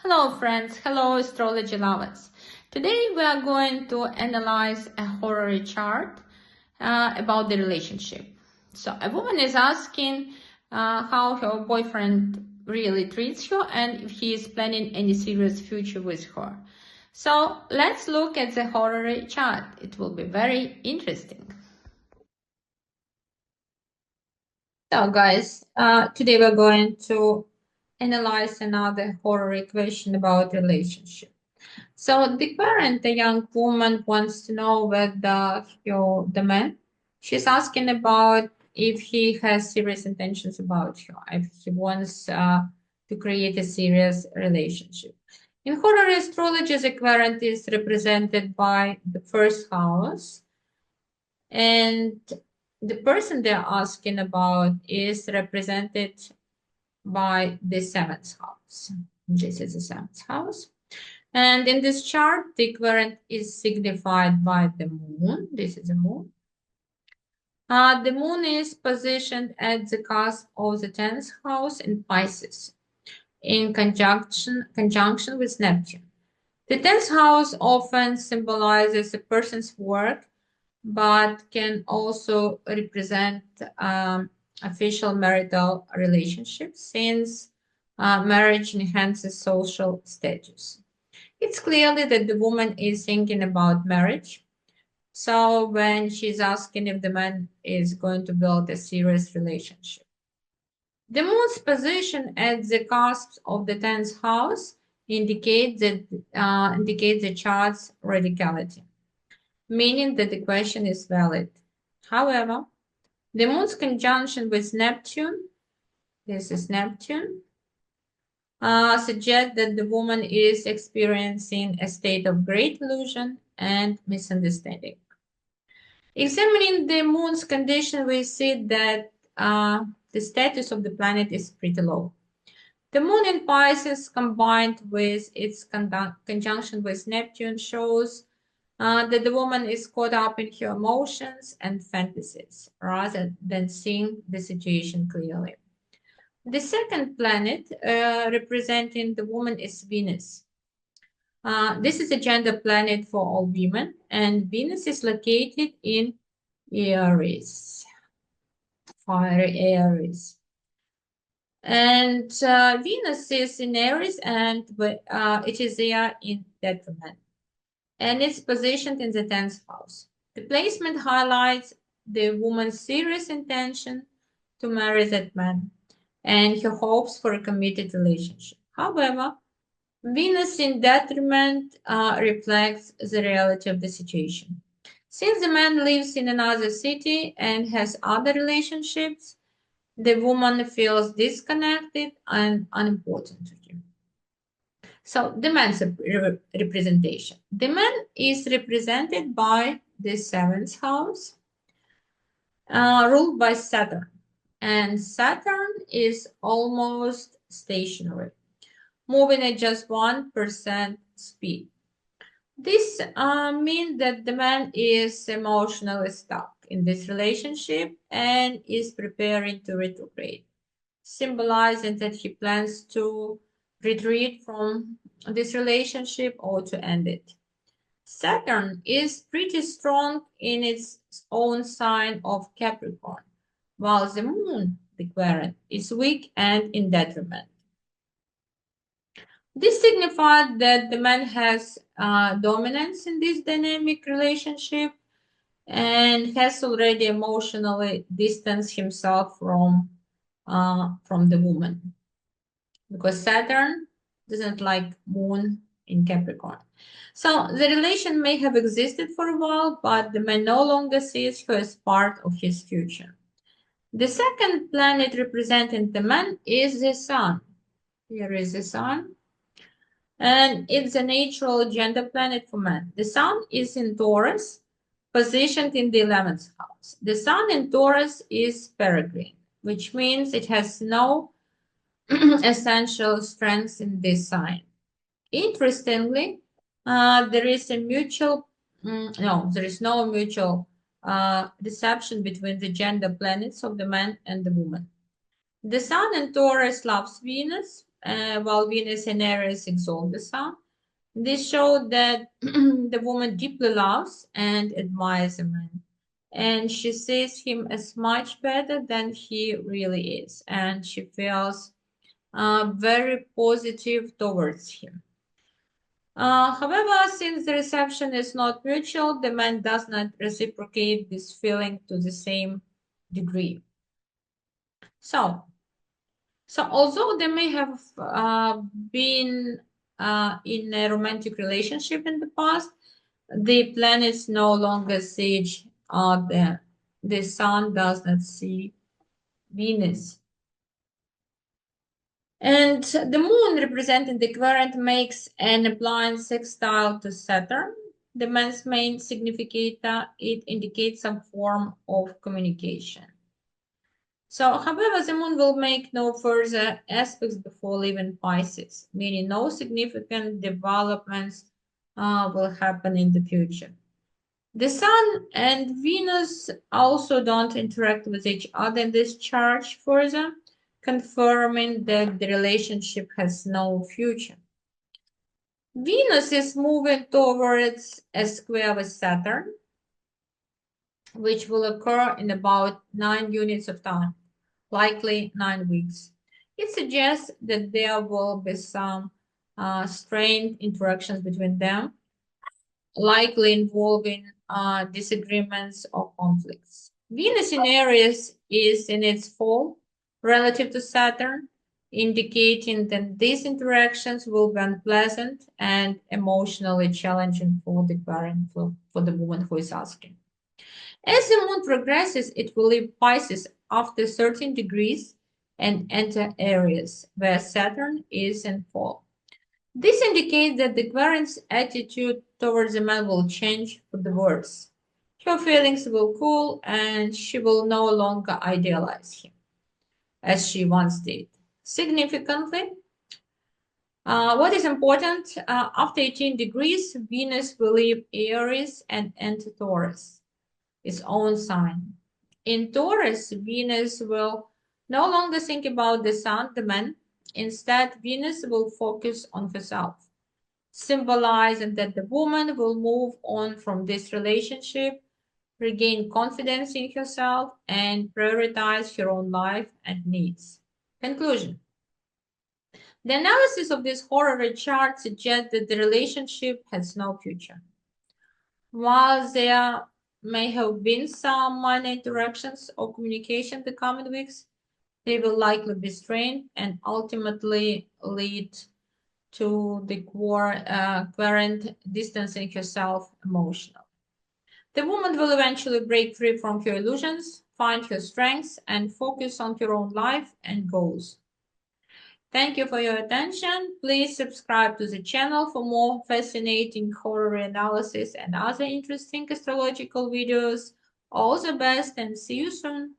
Hello friends, hello astrology lovers. Today we are going to analyze a horary chart about the relationship. So a woman is asking how her boyfriend really treats her and if he is planning any serious future with her. So let's look at the horary chart. It will be very interesting. So guys, today we're going to analyze another horary question about relationship. So the parent, the young woman, wants to know whether the man, she's asking about if he has serious intentions about her, if he wants to create a serious relationship. In horary astrology, the parent is represented by the first house, and the person they're asking about is represented by the seventh house. This is the seventh house. And in this chart, the quadrant is signified by the moon. This is the moon. The moon is positioned at the cusp of the 10th house in Pisces in conjunction with Neptune. The 10th house often symbolizes a person's work, but can also represent official marital relationships since marriage enhances social status. It's clearly that the woman is thinking about marriage. So when she's asking if the man is going to build a serious relationship. The moon's position at the cusp of the 10th house indicates the chart's radicality, meaning that the question is valid. However, the moon's conjunction with Neptune, this is Neptune, suggest that the woman is experiencing a state of great illusion and misunderstanding. Examining the moon's condition, we see that the status of the planet is pretty low. The moon in Pisces combined with its conjunction with Neptune shows that the woman is caught up in her emotions and fantasies rather than seeing the situation clearly. The second planet representing the woman is Venus. This is a gender planet for all women, and Venus is located in Aries, fiery Aries. And Venus is in Aries, and it is there in detriment, and it's positioned in the 10th house. The placement highlights the woman's serious intention to marry that man and her hopes for a committed relationship. However, Venus in detriment reflects the reality of the situation. Since the man lives in another city and has other relationships, the woman feels disconnected and unimportant to him. So the man's representation. The man is represented by the seventh house, ruled by Saturn. And Saturn is almost stationary, moving at just 1% speed. This means that the man is emotionally stuck in this relationship and is preparing to retrograde, symbolizing that he plans to retreat from this relationship or to end it. Saturn is pretty strong in its own sign of Capricorn, while the moon, the quadrant, is weak and in detriment. This signifies that the man has dominance in this dynamic relationship and has already emotionally distanced himself from the woman, because Saturn doesn't like moon in Capricorn. So the relation may have existed for a while, but the man no longer sees her as part of his future. The second planet representing the man is the sun. Here is the sun. And it's a natural gender planet for man. The sun is in Taurus, positioned in the 11th house. The sun in Taurus is peregrine, which means it has no essential strengths in this sign. Interestingly, there is a mutual, there is no mutual deception between the gender planets of the man and the woman. The sun in Taurus loves Venus while Venus in Aries exalts the Sun. This showed that the woman deeply loves and admires a man, and she sees him as much better than he really is, and she feels very positive towards him. However, since the reception is not mutual, the man does not reciprocate this feeling to the same degree. So, although they may have been in a romantic relationship in the past, the planets no longer see each other. The Sun does not see Venus. And the moon, representing the quadrant, makes an applied sextile to Saturn. The man's main significator, it indicates some form of communication. So, however, the moon will make no further aspects before leaving Pisces, meaning no significant developments will happen in the future. The Sun and Venus also don't interact with each other in this chart further, confirming that the relationship has no future. Venus is moving towards a square with Saturn, which will occur in about 9 units of time, likely 9 weeks. It suggests that there will be some strained interactions between them, likely involving disagreements or conflicts. Venus in Aries is in its fall relative to Saturn, indicating that these interactions will be unpleasant and emotionally challenging for the parent, for the woman who is asking. As the moon progresses, it will leave Pisces after 13 degrees and enter Aries, where Saturn is in fall. This indicates that the querent's attitude towards the man will change for the worse. Her feelings will cool and she will no longer idealize him as she once did. Significantly, what is important, after 18 degrees, Venus will leave Aries and enter Taurus, its own sign. In Taurus, Venus will no longer think about the sun, the man. Instead, Venus will focus on herself, symbolizing that the woman will move on from this relationship, regain confidence in herself, and prioritize her own life and needs. Conclusion. The analysis of this horary chart suggests that the relationship has no future. While there may have been some minor interactions or communication in the coming weeks, they will likely be strained and ultimately lead to the querent distancing herself emotionally. The woman will eventually break free from her illusions, find her strengths, and focus on her own life and goals. Thank you for your attention. Please subscribe to the channel for more fascinating horary analysis and other interesting astrological videos. All the best and see you soon.